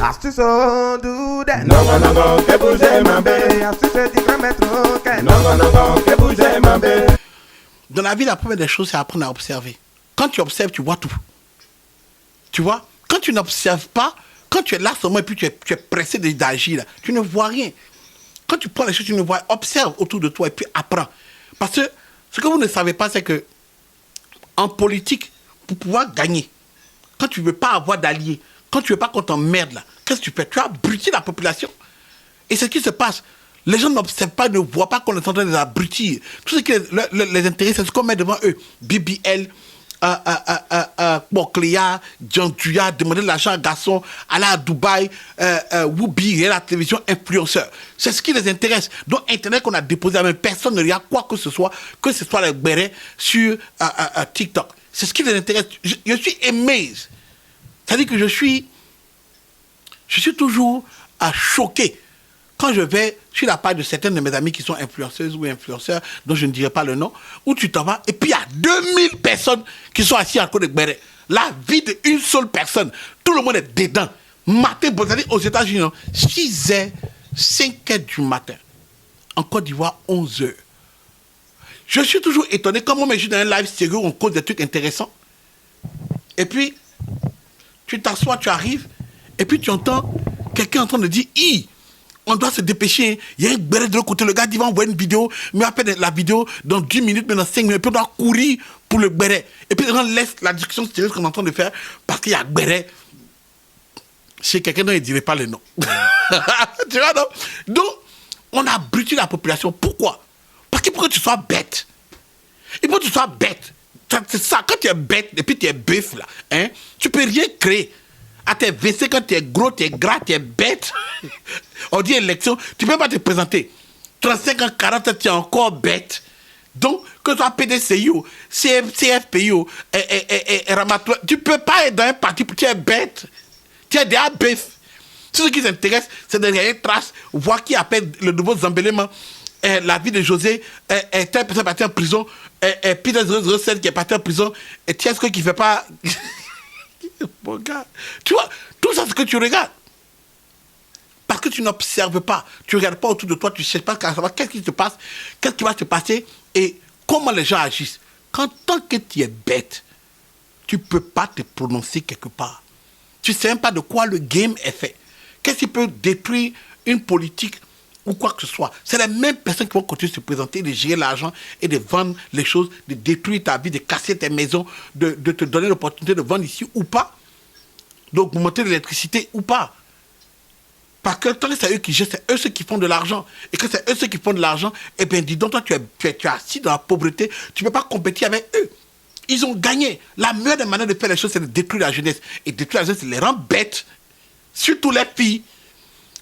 Astuce on do that. Non, non, non, que bouger ma belle. Astuce du grand maître. Non, non, non, que bouger ma belle. Dans la vie, la première des choses, c'est apprendre à observer. Quand tu observes, tu vois tout. Tu vois? Quand tu n'observes pas, quand tu es là seulement et puis tu es pressé d'agir, là, tu ne vois rien. Quand tu prends les choses, tu ne vois, observe autour de toi et puis apprends. Parce que ce que vous ne savez pas, c'est que en politique, pour pouvoir gagner, quand tu ne veux pas avoir d'alliés, quand tu ne veux pas qu'on t'emmerde là, qu'est-ce que tu fais? Tu abrutis la population. Et c'est ce qui se passe. Les gens n'observent pas, ne voient pas qu'on est en train de les abrutir. Tout ce qui les intéresse, c'est ce qu'on met devant eux. BBL, Cléa, John Duya, demander de l'argent à garçon, aller à Dubaï, Woubi, la télévision, influenceur. C'est ce qui les intéresse. Donc, Internet qu'on a déposé à même personne ne regarde quoi que ce soit les bérets sur TikTok. C'est ce qui les intéresse. Je suis amazed. C'est-à-dire que je suis toujours choqué quand je vais sur la page de certaines de mes amis qui sont influenceuses ou influenceurs, dont je ne dirai pas le nom, où tu t'en vas, et puis il y a 2000 personnes qui sont assises à côté de Béret. La vie d'une seule personne, tout le monde est dedans. Matin, bon, c'est-à-dire aux États-Unis, 6h, 5h du matin. En Côte d'Ivoire, 11h. Je suis toujours étonné, comme on me dit dans un live sérieux, on cause des trucs intéressants. Et puis, tu t'assois, tu arrives, et puis tu entends quelqu'un en train de dire, on doit se dépêcher. Il y a un béret de l'autre côté. Le gars dit, va envoyer une vidéo. Mais après la vidéo, dans 10 minutes, mais dans 5 minutes, puis on doit courir pour le béret. Et puis on laisse la discussion sérieuse qu'on est en train de faire parce qu'il y a béret chez quelqu'un dont il ne dirait pas le nom. Tu vois, non? Donc, on a abruti la population. Pourquoi? Parce qu'il faut que tu sois bête. Il faut que tu sois bête. C'est ça. Quand tu es bête et puis tu es bœuf, là, hein, tu ne peux rien créer. À tes WC, quand tu es gros, tu es gras, tu es bête. On dit élection, tu ne peux pas te présenter. 35 ans, 40 ans, tu es encore bête. Donc, que ce soit PDCI, CFPI, Ramatoire, tu ne peux pas être dans un parti, tu es bête. Tu es déjà bœuf. Tout ce qui s'intéresse, c'est de regarder trace, voir qui appelle le nouveau Zambélément, la vie de José, telle personne est partie en prison, Peter 007 qui est parti en prison, et Tiesco qui ne fait pas... Mon gars, tu vois, tout ça, c'est ce que tu regardes. Parce que tu n'observes pas, tu ne regardes pas autour de toi, tu ne cherches pas à savoir qu'est-ce qui se passe, qu'est-ce qui va se passer et comment les gens agissent. Quand tant que tu es bête, tu ne peux pas te prononcer quelque part. Tu ne sais même pas de quoi le game est fait. Qu'est-ce qui peut détruire une politique ou quoi que ce soit. C'est les mêmes personnes qui vont continuer de se présenter, de gérer l'argent et de vendre les choses, de détruire ta vie, de casser tes maisons, de te donner l'opportunité de vendre ici ou pas, d'augmenter l'électricité ou pas. Parce que tant que c'est eux qui gèrent, c'est eux ceux qui font de l'argent. Et que c'est eux ceux qui font de l'argent, eh bien dis donc, toi tu es assis dans la pauvreté, tu ne peux pas compétir avec eux. Ils ont gagné. La meilleure des manières de faire les choses, c'est de détruire la jeunesse. Et détruire la jeunesse, c'est les rend bêtes, surtout les filles.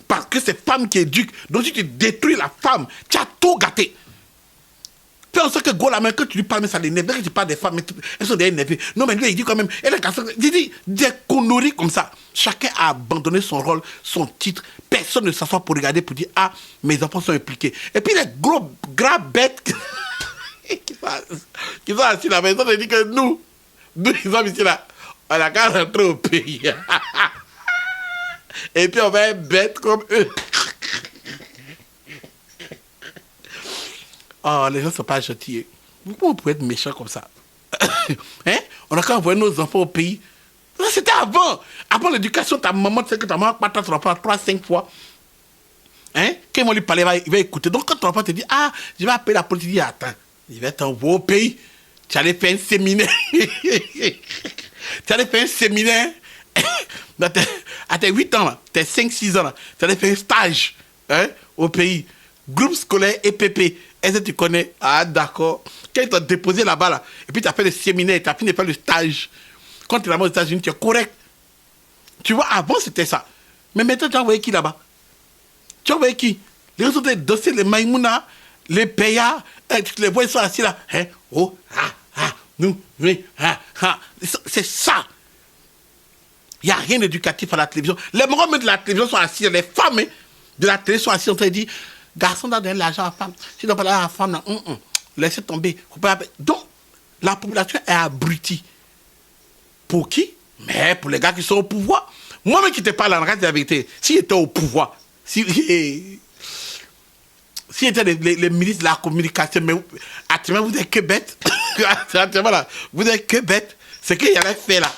Parce que c'est femme qui éduque. Donc si tu détruis la femme, tu as tout gâté. Puis on sait que Go la main, quand tu lui parles, mais ça l'énerve. Quand tu parles des femmes, elles sont déjà énervées. Non, mais lui, il dit quand même, elle dit des conneries comme ça. Chacun a abandonné son rôle, son titre. Personne ne s'assoit pour regarder, pour dire, ah, mes enfants sont impliqués. Et puis les gras bêtes qui sont assis à la maison, ils disent que nous, ils sommes ici là, on a qu'à rentrer au pays. Et puis on va être bêtes comme eux. Oh, les gens ne sont pas gentils. Pourquoi on peut être méchant comme ça? Hein? On a qu'à envoyer nos enfants au pays. Ça, c'était avant. Avant l'éducation, ta maman, tu sais que ta maman parle ton enfant 3-5 fois. Hein? Quand ils vont lui parler, il va écouter. Donc quand ton enfant te dit, ah, je vais appeler la police, il dit, attends, il va t'envoyer au pays. Tu allais faire un séminaire. Tu allais faire un séminaire. À tes 8 ans, là, tes 5-6 ans, là, tu allais faire un stage, hein, au pays. Groupe scolaire EPP. Est-ce que tu connais? Ah, d'accord. Quand ils t'ont déposé là-bas, là, et puis tu as fait le séminaire, tu as fini de faire le stage. Quand tu es là-bas aux États-Unis, tu es correct. Tu vois, avant, c'était ça. Mais maintenant, tu as envoyé qui là-bas? Tu as envoyé qui? Les autres des dossiers, les Maïmouna, les Paya, tu les vois, ils sont assis là. Hein? Oh, nous, oui, c'est ça. Il n'y a rien d'éducatif à la télévision. Les morons de la télévision sont assis, les femmes de la télé sont assis en train de dire, garçon doit donner l'argent à la femme. Si tu dois pas donner à la femme, non, laissez tomber. Donc, la population est abrutie. Pour qui? Mais pour les gars qui sont au pouvoir. Moi-même qui te parle en regarde la vérité, si j'étais au pouvoir, si j'étais les ministres de la communication, mais actuellement vous êtes que bêtes. Actuellement là, vous êtes que bêtes. C'est qu'il y avait fait là.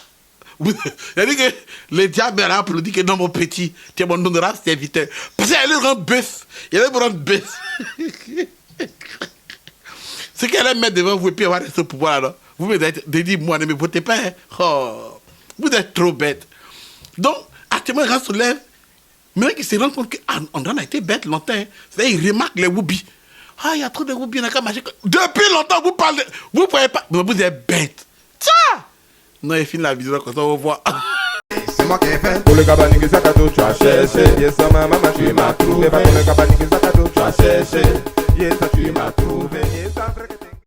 C'est-à-dire que le diable a applaudi que non, mon petit, tu es mon honorable serviteur. Parce qu'il allait rendre bœuf. Il allait me rendre bœuf. C'est qu'il allait me mettre devant vous et puis avoir ce pouvoir-là. Vous me dites, moi, ne me votez pas. Hein. Oh, vous êtes trop bête. Donc, actuellement, les gens se lèvent. Maintenant qu'ils se rendent compte qu'on a été bête longtemps. Hein. C'est-à-dire, ils remarquent les whoopis. Ah, il y a trop de whoopis, on a qu'à marcher. Depuis longtemps, vous parlez. Vous ne pouvez pas. Mais vous êtes bête. Tiens! Non, il finit la vidéo comme ça, on va voir. C'est moi qui ai fait. Pour le cabanik Zakato, tu as cherché. Yes, maman, tu m'as trouvé. Pour le cabanik Zakato, tu as cherché. Yes, tu m'as trouvé. Yes,